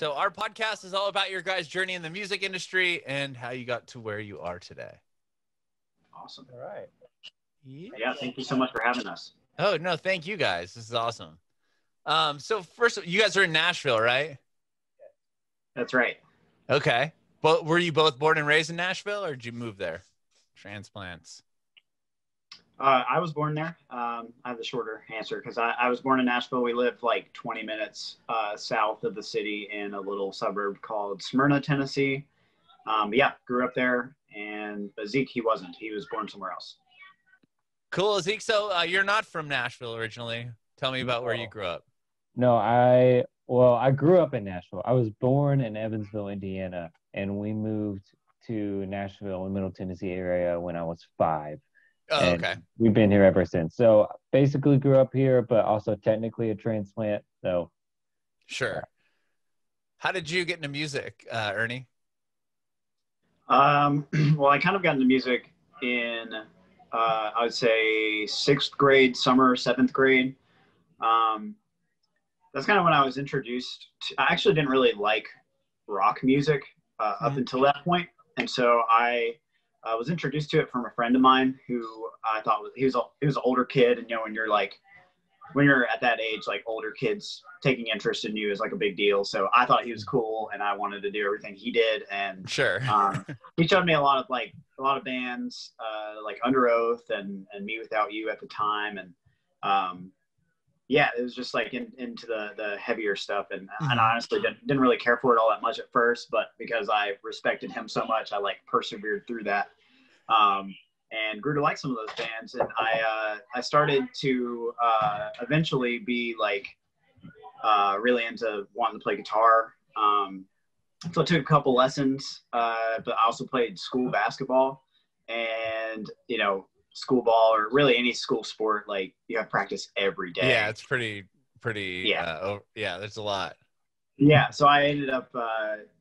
So our podcast is all about your guys' journey in the music industry and how you got to where you are today. Awesome. All right. Yeah, thank you so much for having us. Oh, no, thank you guys. This is awesome. So first, you guys are in Nashville, right? That's right. Okay. But were you both born and raised in Nashville, or did you move there? Transplants. I was born there. I have the shorter answer because I was born in Nashville. We lived like 20 minutes south of the city in a little suburb called Smyrna, Tennessee. But yeah, grew up there. But Zeke, he wasn't. He was born somewhere else. Cool, Zeke. So you're not from Nashville originally. Tell me about where you grew up. No, I grew up in Nashville. I was born in Evansville, Indiana, and we moved to Nashville in Middle Tennessee area when I was 5. Oh, okay. We've been here ever since. So basically grew up here, but also technically a transplant. So sure. How did you get into music, Ernie? Well, I kind of got into music in, I would say 6th grade, summer, 7th grade. That's kind of when I was introduced to, I actually didn't really like rock music up until that point. And so I was introduced to it from a friend of mine who I thought he was an older kid. And, you know, when you're at that age, like older kids taking interest in you is like a big deal. So I thought he was cool and I wanted to do everything he did. And sure. He showed me a lot of bands, like Under Oath and Me Without You at the time. And, yeah, it was just like into the heavier stuff. And I honestly didn't really care for it all that much at first, but because I respected him so much, I like persevered through that. And grew to like some of those bands. And I started to eventually be like really into wanting to play guitar. So I took a couple lessons, but I also played school basketball. And, you know, school ball or really any school sport, like you have practice every day. Yeah, it's pretty. Yeah, there's a lot. Yeah, so I ended up,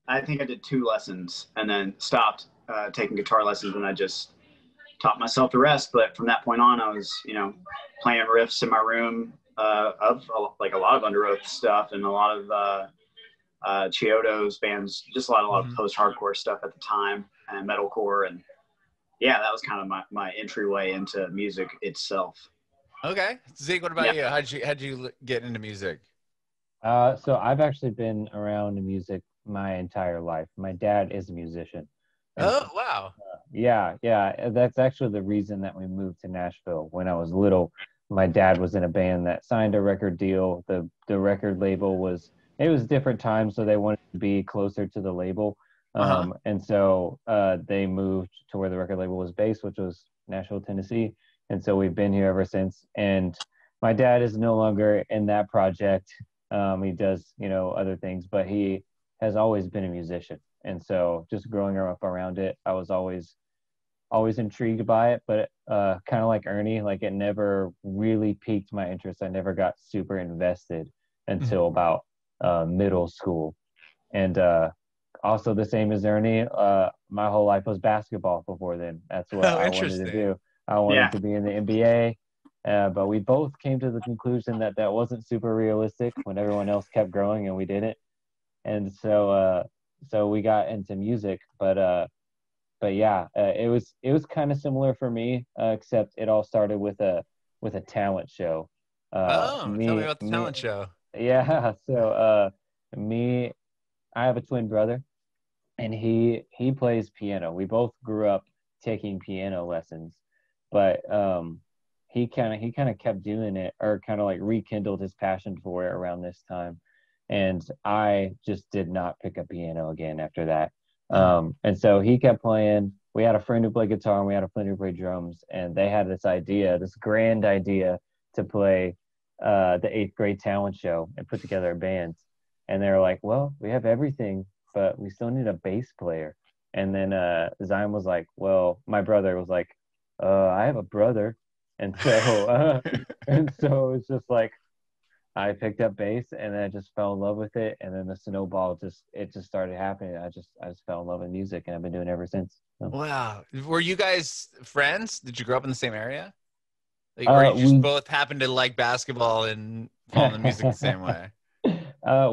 I think I did 2 lessons and then stopped taking guitar lessons and I just taught myself the rest. But from that point on, I was, you know, playing riffs in my room of like a lot of Under Oath stuff and a lot of Chiodo's bands, just a lot of post-hardcore stuff at the time and metalcore. And yeah, that was kind of my entryway into music itself. Okay. Zeke, what about you? How'd you get into music? So I've actually been around music my entire life. My dad is a musician. Oh, wow. Yeah. That's actually the reason that we moved to Nashville. When I was little, my dad was in a band that signed a record deal. The record label it was different times, so they wanted to be closer to the label. And so they moved to where the record label was based, which was Nashville, Tennessee. And so we've been here ever since. And my dad is no longer in that project. He does, you know, other things, but he has always been a musician. And so just growing up around it, I was always intrigued by it, but kind of like Ernie, like it never really piqued my interest. I never got super invested until about middle school. And also the same as Ernie, my whole life was basketball before then. That's what I wanted to do. I wanted to be in the NBA, but we both came to the conclusion that wasn't super realistic when everyone else kept growing and we didn't. And so we got into music, but yeah, it was kind of similar for me, except it all started with a talent show. Tell me about the talent show. Yeah, so I have a twin brother, and he plays piano. We both grew up taking piano lessons, but he kind of kept doing it, or kind of like rekindled his passion for it around this time. And I just did not pick up piano again after that. And so he kept playing. We had a friend who played guitar and we had a friend who played drums, and they had this grand idea to play the 8th grade talent show and put together a band. And they were like, well, we have everything, but we still need a bass player. And then Zion was like, well, my brother was like, I have a brother. And so it's just like, I picked up bass and then I just fell in love with it. And then the snowball just started happening. I just fell in love with music and I've been doing it ever since. So. Wow. Were you guys friends? Did you grow up in the same area? Like, or you just both happened to like basketball and fall in the music the same way?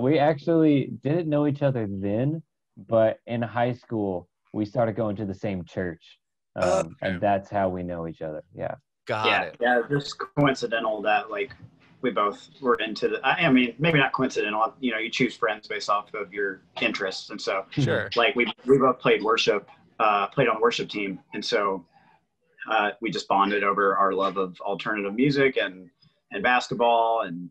We actually didn't know each other then, but in high school we started going to the same church, Okay. and that's how we know each other. Yeah. Got Yeah, it. yeah. Just coincidental that like we both were into the. I mean, maybe not coincidental. You know, you choose friends based off of your interests, and so Sure. like we both played worship, played on the worship team, and so we just bonded over our love of alternative music and basketball and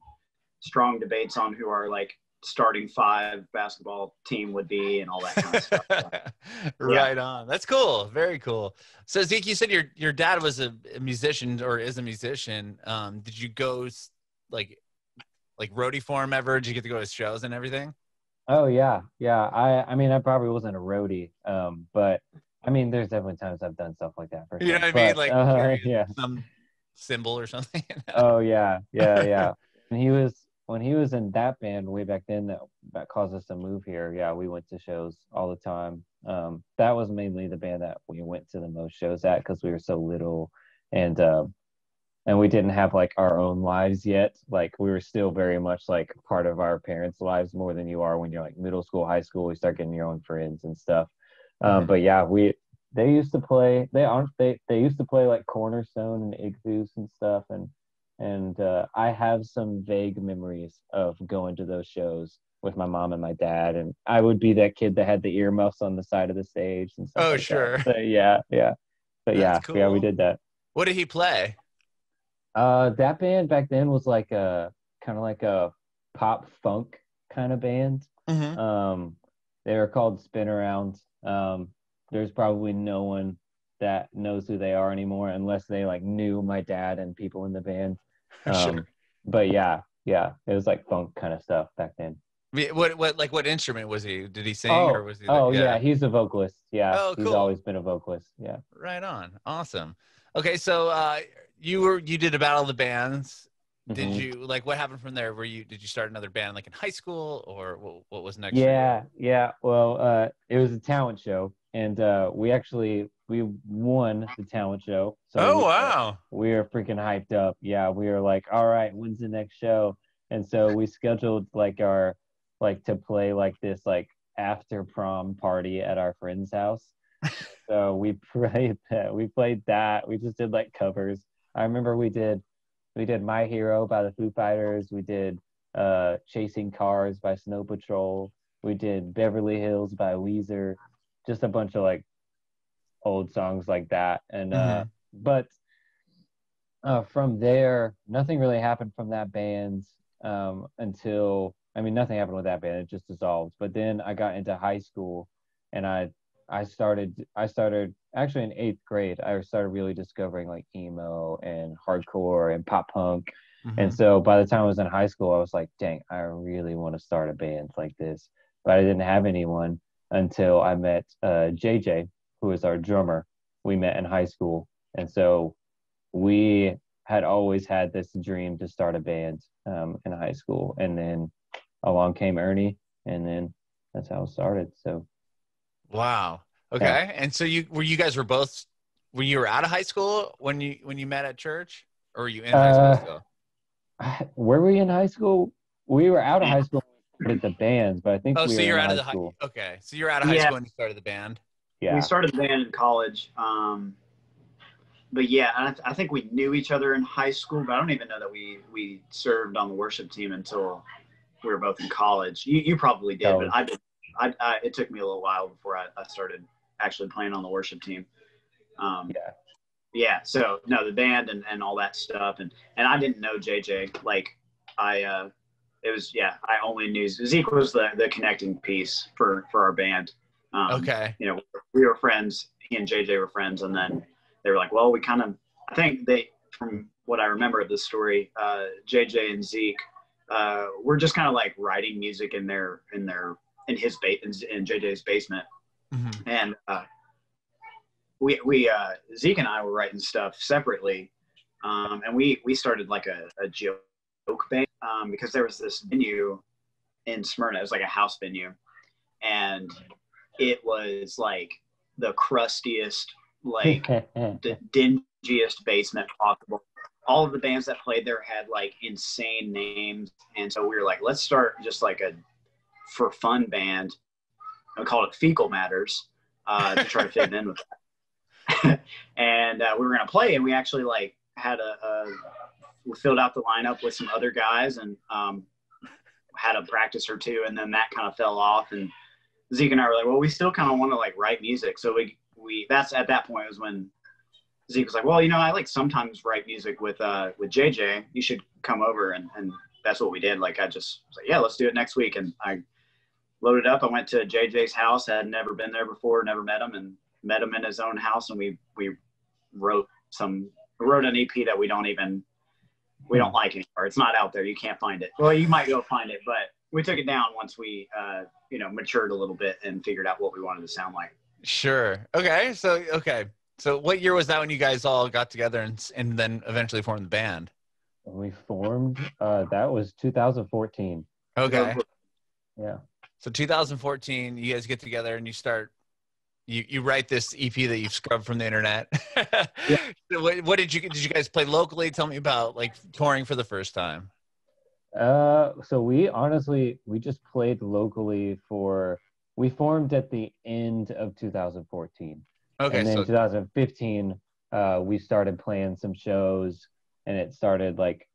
strong debates on who our like starting five basketball team would be and all that kind of stuff. So, yeah. Right on. That's cool. Very cool. So Zeke, you said your dad was a musician or is a musician. Did you go like roadie for him ever? Did you get to go to his shows and everything? Oh yeah, yeah. I mean, I probably wasn't a roadie, but I mean, there's definitely times I've done stuff like that for You know sure. what I mean? But Like carry yeah. some symbol or something. Oh yeah, yeah, yeah. When he was in that band way back then that caused us to move here. Yeah, we went to shows all the time. That was mainly the band that we went to the most shows at because we were so little, and and we didn't have like our own lives yet. Like we were still very much like part of our parents' lives more than you are when you're like middle school, high school. You start getting your own friends and stuff. Mhm. But yeah, we they used to play. They used to play like Cornerstone and Ichthus and stuff. And I have some vague memories of going to those shows with my mom and my dad. And I would be that kid that had the earmuffs on the side of the stage and stuff Oh, like that. sure. So, yeah, yeah. But That's yeah, we cool. did that. What did he play? That band back then was like a kind of like a pop funk kind of band. Hmm. Um, they were called Spin Around. There's probably no one that knows who they are anymore unless they like knew my dad and people in the band. Sure. Um, but yeah, yeah, it was like funk kind of stuff back then. What instrument was he? Did he sing or Oh, was he oh yeah, yeah. he's a vocalist. Yeah, Oh, he's cool. always been a vocalist. Yeah. Right on. Awesome. Okay, so you did a battle of the bands. Did Hmm. you like what happened from there? Did you start another band like in high school or what was next for you? Yeah, yeah. Well, it was a talent show, and we won the talent show, so Oh, wow. we were freaking hyped up. Yeah, we were like, all right, when's the next show? And so we scheduled like our like to play like this like after prom party at our friend's house. So we played that. We played that. We just did like covers. I remember we did My Hero by the Foo Fighters. We did Chasing Cars by Snow Patrol. We did Beverly Hills by Weezer. Just a bunch of like old songs like that. And Hmm. but from there, nothing really happened from that band until I mean nothing happened with that band. It just dissolved. But then I got into high school, and I started actually in eighth grade. I started really discovering like emo and hardcore and pop punk. And Hmm. so by the time I was in high school, I was like, dang, I really want to start a band like this. But I didn't have anyone until I met JJ, who is our drummer. We met in high school. And so we had always had this dream to start a band in high school. And then along came Ernie, and then that's how it started. So, Wow. yeah. Okay. And so you guys were both when you were out of high school when you met at church or were you in high school Uh, still? were we in high school? We were out of high school when we started the bands, but I think Oh, we so were in you're out of high the high school. okay. So you're out of high Yeah, school and you started the band. we Yeah. started the band in college. But yeah, I think we knew each other in high school, but I don't even know that we served on the worship team until we were both in college. You probably did, but College. I did. It took me a little while before I started actually playing on the worship team. Um, Yeah. yeah, so no, the band and all that stuff, and I didn't know JJ. Like it was I only knew Zeke was the connecting piece for our band. Okay. You know, we were friends. He and JJ were friends, and then they were like, well, we kind of. I think they, from what I remember of the story, JJ and Zeke were just kind of like writing music in JJ's basement, Hmm. and we Zeke and I were writing stuff separately, and we started like a joke band because there was this venue in Smyrna. It was like a house venue, and it was like the crustiest, like the dingiest basement possible. all of the bands that played there had like insane names. And so we were like, let's start just like a for fun band. We called it Fecal Matters to try to fit in with that. And we were going to play, and we actually like had we filled out the lineup with some other guys and had a practice or two. And then that kind of fell off. And Zeke and I were like, well, we still kind of want to like write music. So that's at that point was when Zeke was like, well, you know, I like sometimes write music with JJ. You should come over. And that's what we did. Like, I just was like, yeah, let's do it next week. And I loaded up. I went to JJ's house. I had never been there before, never met him, and met him in his own house. And we wrote an EP that we don't like anymore. It's not out there. You can't find it. Well, you might go find it, but we took it down once we, matured a little bit and figured out what we wanted to sound like. Sure. Okay. So what year was that when you guys all got together and then eventually formed the band? We formed, that was 2014. Okay. Yeah. So 2014, you guys get together and you write this EP that you've scrubbed from the internet. Yeah. What did you guys play locally? Tell me about like touring for the first time. So we just played locally we formed at the end of 2014. Okay. And then 2015, we started playing some shows, and it started like,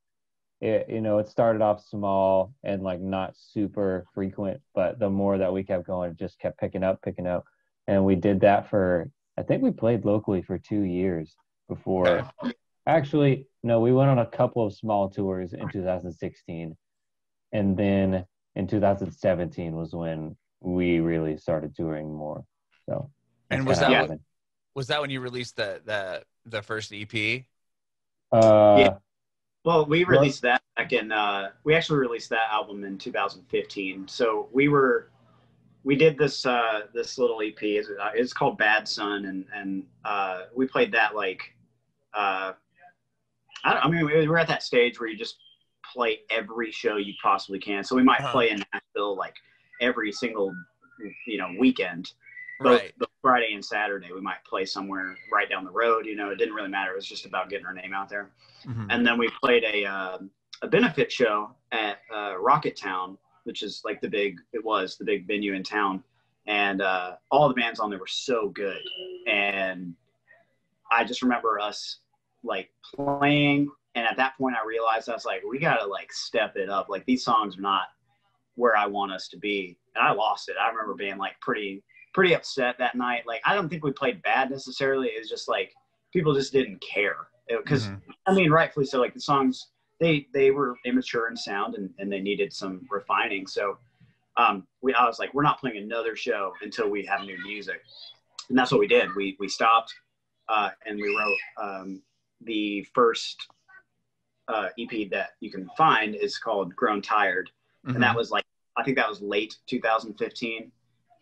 it started off small and like not super frequent, but the more that we kept going, it just kept picking up. And we did that I think we played locally for 2 years before. Okay. Actually, no, we went on a couple of small tours in 2016. And then in 2017 was when we really started touring more. So, and was that when you released the first EP? Yeah. Well, we released that back we actually released that album in 2015. So we did this little EP. It's called Bad Son, and we played that like we were at that stage where you just play every show you possibly can. So we might play in Nashville like every single weekend, both Friday and Saturday. We might play somewhere right down the road. It didn't really matter. It was just about getting our name out there. Mm-hmm. And then we played a benefit show at Rocket Town, which is like the big venue in town. And all the bands on there were so good. And I just remember us like playing. And at that point I realized, I was like, we got to like step it up. Like, these songs are not where I want us to be. And I lost it. I remember being like pretty upset that night. Like, I don't think we played bad necessarily. It was just like, people just didn't care. Because, I mean, rightfully so, like the songs, they were immature in sound and they needed some refining. So I was like, we're not playing another show until we have new music. And that's what we did. We stopped and we wrote the first EP that you can find is called Grown Tired. Mm-hmm. And that was like, I think that was late 2015.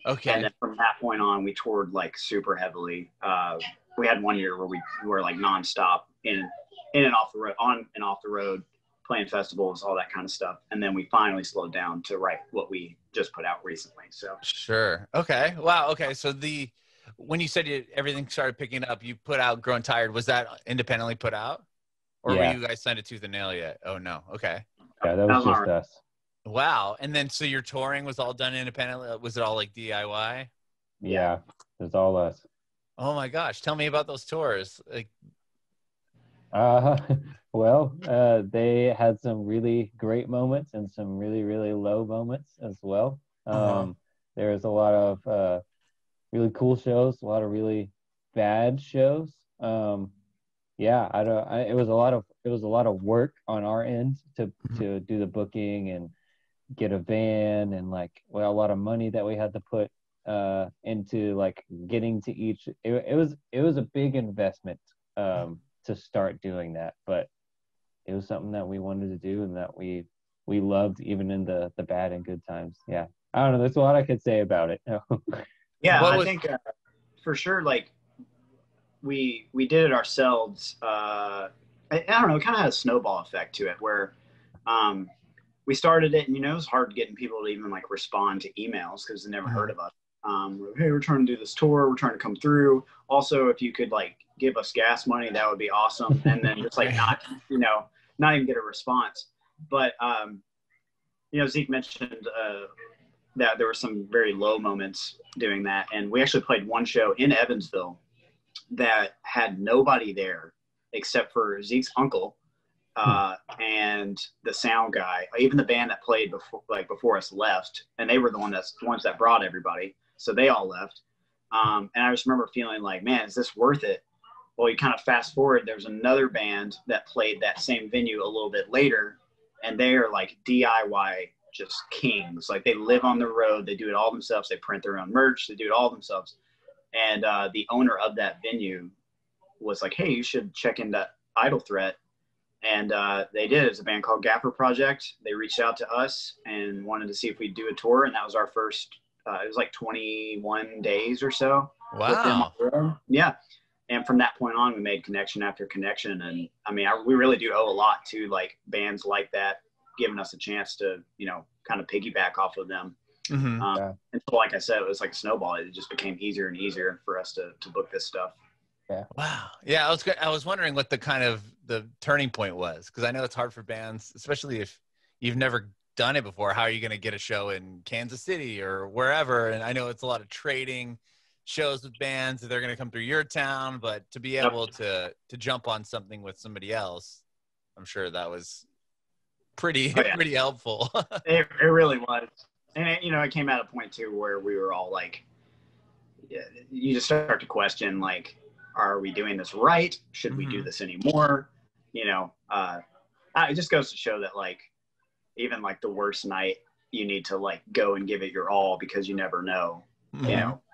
Okay. And then from that point on, we toured like super heavily. We had 1 year where we were like nonstop in and off the road, on and off the road, playing festivals, all that kind of stuff. And then we finally slowed down to write what we just put out recently. So sure. Okay. Wow. Okay. So when you said everything started picking up, you put out Grown Tired. Was that independently put out? Or were you guys signed to Tooth and Nail yet? Oh no. Okay. Yeah, that was just us. Wow. And then, so your touring was all done independently? Was it all like DIY? Yeah, it was all us. Oh my gosh. Tell me about those tours. Like, well, they had some really great moments and some really, really low moments as well. There was a lot of really cool shows, a lot of really bad shows. It was a lot of work on our end to do the booking and get a van, and a lot of money that we had to put into like getting to each. It was a big investment to start doing that, but it was something that we wanted to do and that we loved, even in the bad and good times. Yeah, I don't know. There's a lot I could say about it. Yeah, I think for sure, like we did it ourselves. I don't know. It kind of had a snowball effect to it, where we started it, and it was hard getting people to even like respond to emails because they never heard of us. Hey, we're trying to do this tour. We're trying to come through. Also, if you could like give us gas money, that would be awesome. And then just like not even get a response. But Zeke mentioned that there were some very low moments doing that, and we actually played one show in Evansville that had nobody there except for Zeke's uncle and the sound guy. Even the band that played before us left, and they were the ones that brought everybody, so they all left. And I just remember feeling like, man, is this worth it? Well, you kind of fast forward, there's another band that played that same venue a little bit later, and they are like DIY just kings. Like, they live on the road, they do it all themselves, they print their own merch, they do it all themselves. And the owner of that venue was like, hey, you should check into Idle Threat. And they did. It's a band called Gaffer Project. They reached out to us and wanted to see if we'd do a tour, and that was our first it was like 21 days or so. Wow. Yeah. And from that point on, we made connection after connection. And I mean, we really do owe a lot to like bands like that, giving us a chance to, kind of piggyback off of them. Mm-hmm. And so, like I said, it was like a snowball. It just became easier and easier for us to book this stuff. Yeah. Wow. Yeah. I was wondering what the turning point was, because I know it's hard for bands, especially if you've never done it before. How are you going to get a show in Kansas City or wherever? And I know it's a lot of trading shows with bands that they're going to come through your town, but to be able to jump on something with somebody else, I'm sure that was pretty helpful. It really was. And it came at a point too where we were all like, you just start to question, like, are we doing this right? Should we do this anymore? It just goes to show that, like, even like the worst night, you need to like go and give it your all, because you never know,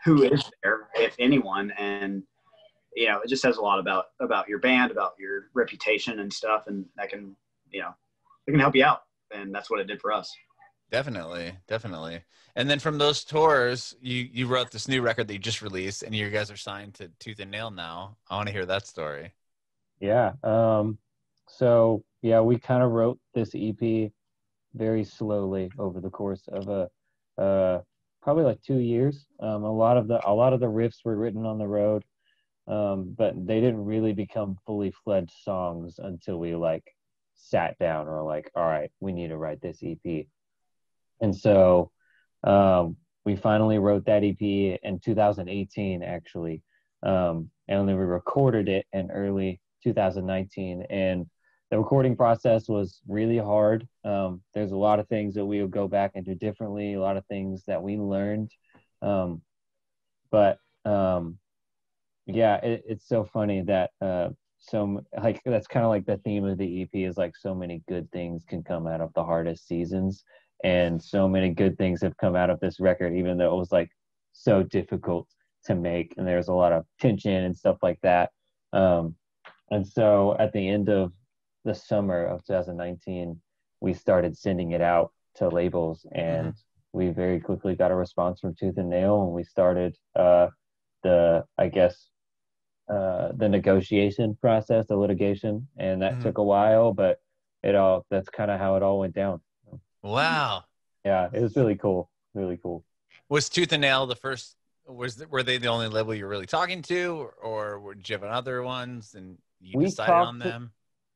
who is there, if anyone. And, it just says a lot about your band, about your reputation and stuff. And that can, it can help you out. And that's what it did for us. Definitely. And then from those tours, you wrote this new record that you just released, and you guys are signed to Tooth and Nail now. I want to hear that story. Yeah. So yeah, we kind of wrote this EP very slowly over the course of probably like 2 years. A lot of the riffs were written on the road, but they didn't really become fully fledged songs until we like sat down or like, all right, we need to write this EP. And so we finally wrote that EP in 2018, actually. And then we recorded it in early 2019. And the recording process was really hard. There's a lot of things that we would go back and do differently, a lot of things that we learned. It's so funny that that's kind of like the theme of the EP is like so many good things can come out of the hardest seasons. And so many good things have come out of this record, even though it was like so difficult to make. And there's a lot of tension and stuff like that. And so at the end of the summer of 2019, we started sending it out to labels, and we very quickly got a response from Tooth and Nail, and we started the negotiation process, the litigation, and that took a while, but that's kind of how it all went down. Wow. Yeah, it was really cool. Really cool. Was Tooth and Nail the first? Were they the only label you were really talking to, or did you have other ones and you decided on them?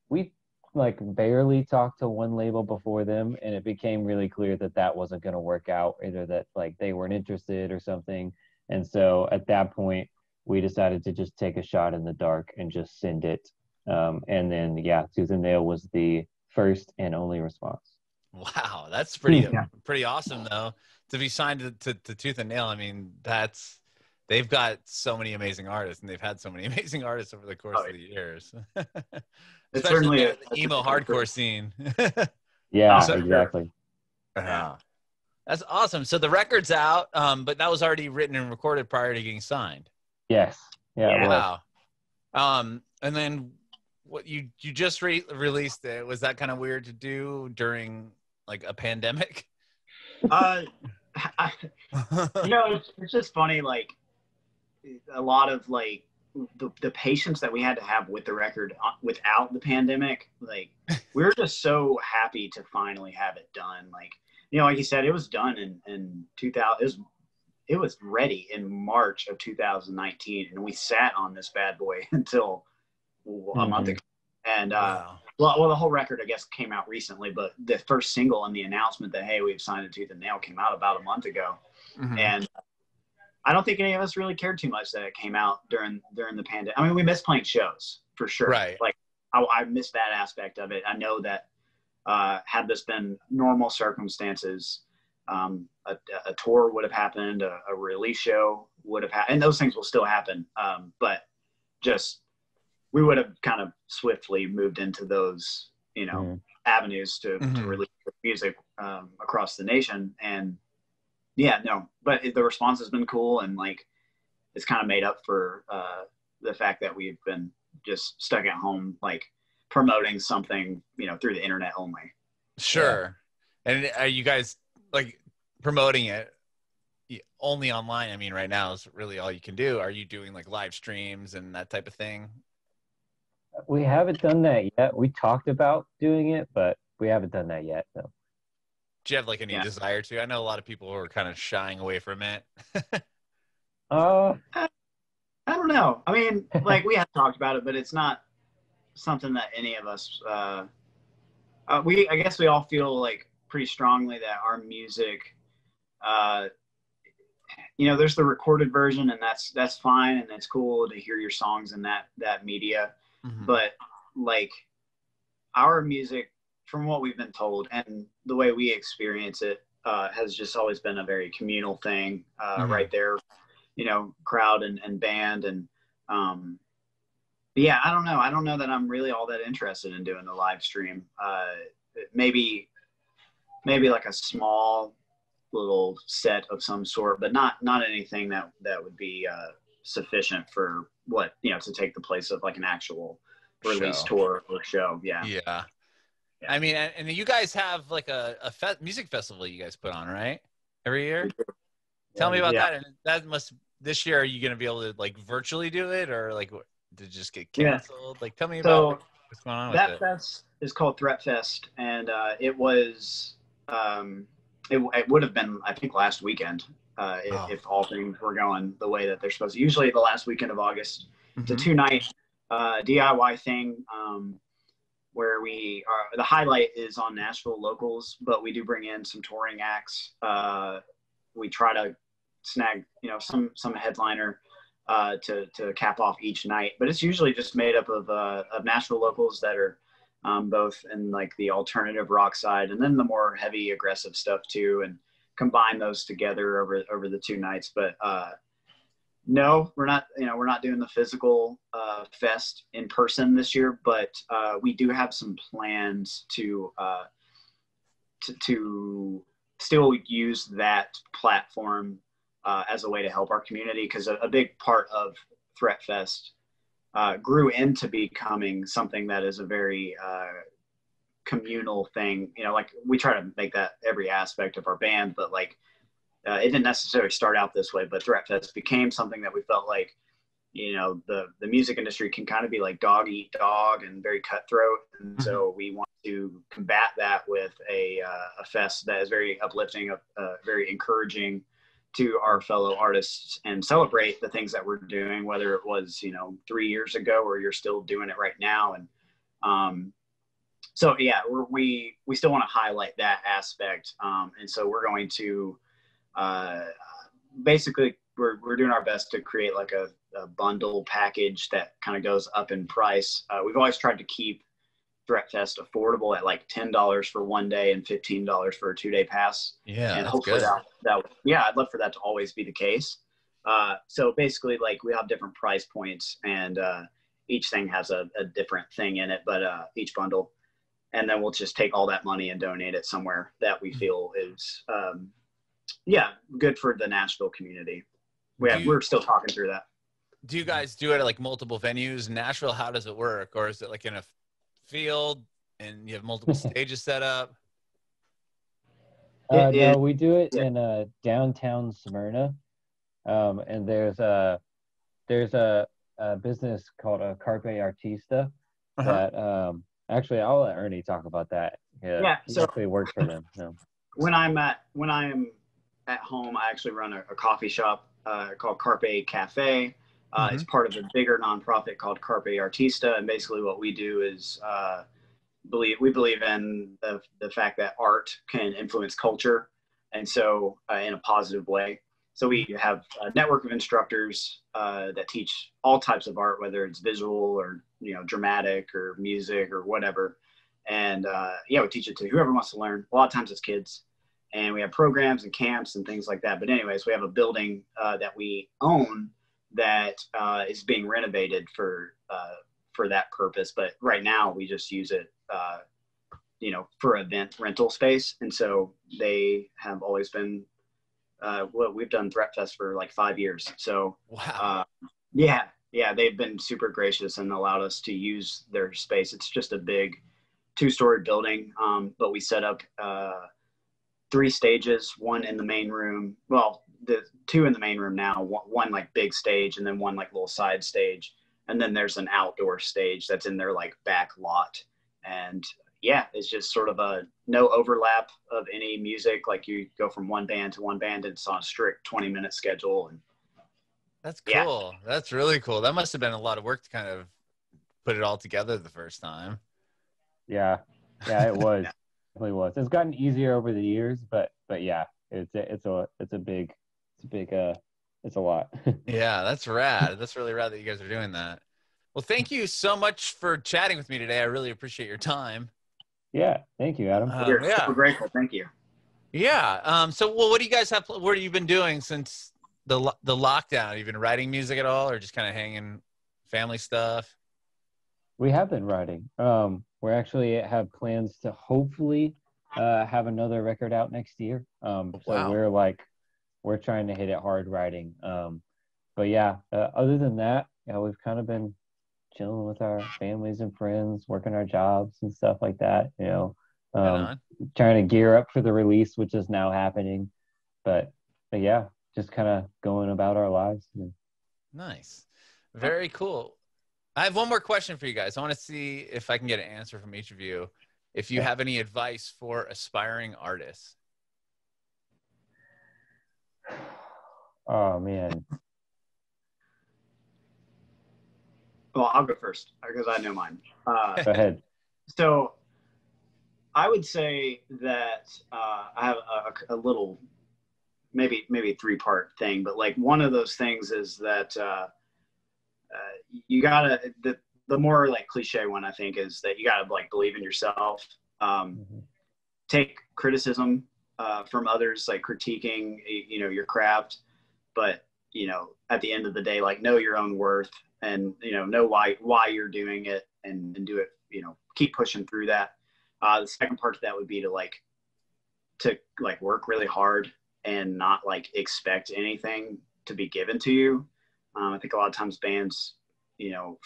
We like barely talked to one label before them, and it became really clear that wasn't going to work out, either that like they weren't interested or something. And so at that point, we decided to just take a shot in the dark and just send it. And then, Tooth and Nail was the first and only response. Wow, that's pretty awesome though, to be signed to Tooth and Nail. I mean, they've got so many amazing artists, and they've had so many amazing artists over the course of the years. It's certainly the emo hardcore scene. Yeah, exactly. That's awesome. So the record's out, but that was already written and recorded prior to getting signed. Yes. Yeah. Wow. And then what you just released it. Was that kind of weird to do during like a pandemic? It's just funny, like a lot of like the patience that we had to have with the record without the pandemic. Like, we were just so happy to finally have it done. Like, like you said, it was done in 2000. It was it was ready in March of 2019, and we sat on this bad boy until a month ago. And wow. well, the whole record, I guess, came out recently, but the first single and the announcement that, hey, we've signed it tooth and nail came out about a month ago. And I don't think any of us really cared too much that it came out during the pandemic. I mean, we missed playing shows for sure. Right. Like I missed that aspect of it. I know that had this been normal circumstances, a tour would have happened, a release show would have happened, and those things will still happen. But just, we would have kind of swiftly moved into those, avenues to release music across the nation. And yeah, no, but the response has been cool, and like it's kind of made up for the fact that we've been just stuck at home, like promoting something, through the internet only. Sure. Yeah. And are you guys like promoting it only online? I mean, right now is really all you can do. Are you doing like live streams and that type of thing? We haven't done that yet. We talked about doing it, but we haven't done that yet. No. Do you have like any desire to? I know a lot of people who are kind of shying away from it. I don't know. I mean, like we have talked about it, but it's not something that any of us, I guess we all feel like pretty strongly that our music, there's the recorded version, and that's fine. And it's cool to hear your songs in that media. But like our music, from what we've been told and the way we experience it, has just always been a very communal thing, right there, crowd and band. And yeah, I don't know. I don't know that I'm really all that interested in doing the live stream. Maybe like a small little set of some sort, but not anything that would be sufficient for what, to take the place of like an actual release tour or show. Yeah. I mean, and you guys have like a music festival you guys put on, right? Every year? Tell me about that. And that this year, are you going to be able to like virtually do it, or like did it just get canceled? Like, tell me about what's going on with it. That fest is called Threat Fest, and it was, it would have been, I think, last weekend, if all things were going the way that they're supposed to. Usually the last weekend of August. It's a 2-night DIY thing, where we are, the highlight is on Nashville locals, but we do bring in some touring acts. We try to snag, some headliner to cap off each night, but it's usually just made up of Nashville locals that are both in like the alternative rock side and then the more heavy aggressive stuff too, and combine those together over the 2 nights. But no, we're not doing the physical fest in person this year, but we do have some plans to still use that platform as a way to help our community, because a big part of Threat Fest grew into becoming something that is a very communal thing. Like we try to make that every aspect of our band, but like it didn't necessarily start out this way, but Threat Fest became something that we felt like, the music industry can kind of be like dog eat dog and very cutthroat. And so we want to combat that with a fest that is very uplifting, very encouraging to our fellow artists, and celebrate the things that we're doing, whether it was, 3 years ago or you're still doing it right now. And so, yeah, we still want to highlight that aspect. And so we're going to, basically we're doing our best to create like a bundle package that kind of goes up in price. We've always tried to keep Threat Fest affordable at like $10 for 1 day and $15 for a 2-day pass. Yeah, and that's hopefully good. I'd love for that to always be the case. So basically, like we have different price points, and each thing has a different thing in it, but each bundle, and then we'll just take all that money and donate it somewhere that we feel is good for the Nashville community. We're still talking through that. Do you guys do it at like multiple venues in Nashville? How does it work? Or is it like in a field and you have multiple stages set up? No, we do it in downtown Smyrna, and there's a business called Carpe Artista that actually I'll let Ernie talk about that. He so actually works for them. So. When I'm at home, I actually run a coffee shop called Carpe Cafe. It's part of a bigger nonprofit called Carpe Artista. And basically what we do is we believe in the fact that art can influence culture. And so in a positive way. So we have a network of instructors that teach all types of art, whether it's visual or, dramatic or music or whatever. And we teach it to whoever wants to learn. A lot of times it's kids. And we have programs and camps and things like that. But anyways, we have a building that we own that is being renovated for that purpose. But right now we just use it, for event rental space. And so they have always been, we've done Threat Fest for like 5 years. So wow. They've been super gracious and allowed us to use their space. It's just a big 2-story building. But we set up 3 stages, one in the main room. Well, the 2 in the main room now, one like big stage and then one like little side stage. And then there's an outdoor stage that's in their like back lot. And it's just sort of a no overlap of any music. Like you go from one band to one band and it's on a strict 20-minute schedule. And that's cool. That's really cool. That must have been a lot of work to kind of put it all together the first time. Yeah, it was. It definitely was. It's gotten easier over the years, but yeah, it's a lot. Yeah, that's rad. That's really rad that you guys are doing that. Well, thank you so much for chatting with me today. I really appreciate your time. Yeah, thank you, Adam. We're super grateful. Thank you. Yeah. What do you guys have? What have you been doing since the lockdown? Have you been writing music at all, or just kind of hanging, family stuff? We have been writing. We actually have plans to hopefully have another record out next year. So wow. we're trying to hit it hard writing. But yeah, other than that, we've kind of been chilling with our families and friends, working our jobs and stuff like that, trying to gear up for the release, which is now happening. But yeah, just kind of going about our lives. Nice. Very cool. I have one more question for you guys. I want to see if I can get an answer from each of you. If you have any advice for aspiring artists. Oh, man. Well, I'll go first because I know mine. Go ahead. So I would say that I have a little, maybe 3-part thing, but like one of those things is that you gotta, the more like cliche one I think is that you gotta like believe in yourself, take criticism from others, like critiquing, your craft, but at the end of the day, like know your own worth and know why you're doing it and do it, keep pushing through that. The second part to that would be to work really hard and not like expect anything to be given to you. I think a lot of times bands,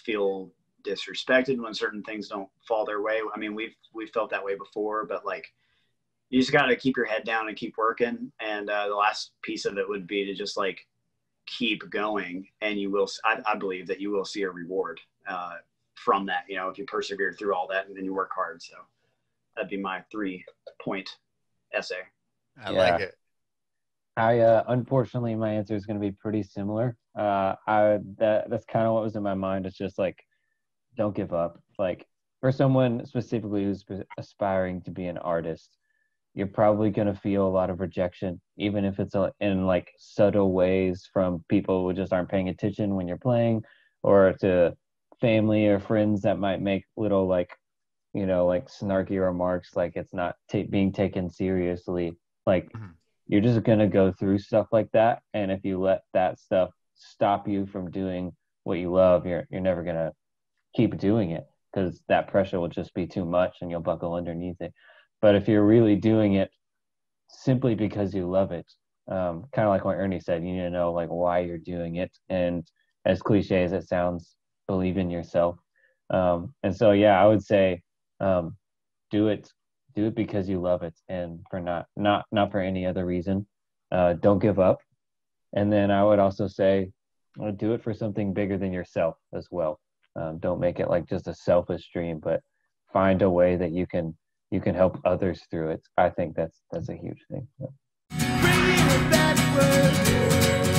feel disrespected when certain things don't fall their way. I mean, we've felt that way before, but like you just got to keep your head down and keep working. And the last piece of it would be to just like keep going, and you will. I believe that you will see a reward from that. If you persevere through all that and then you work hard. So that'd be my 3-point essay. I like it. Unfortunately, my answer is going to be pretty similar. That's kind of what was in my mind. It's just like, don't give up. Like for someone specifically who's aspiring to be an artist, you're probably going to feel a lot of rejection, even if it's in like subtle ways from people who just aren't paying attention when you're playing, or to family or friends that might make little like snarky remarks, like it's not being taken seriously. Like you're just going to go through stuff like that. And if you let that stuff stop you from doing what you love, you're never going to keep doing it, because that pressure will just be too much and you'll buckle underneath it. But if you're really doing it simply because you love it, kind of like what Ernie said, you need to know like why you're doing it. And as cliche as it sounds, believe in yourself. And so, yeah, I would say, do it because you love it, and for not for any other reason. Don't give up. And then I would also say, do it for something bigger than yourself as well. Don't make it like just a selfish dream, but find a way that you can help others through it. I think that's a huge thing. Bringing it backward.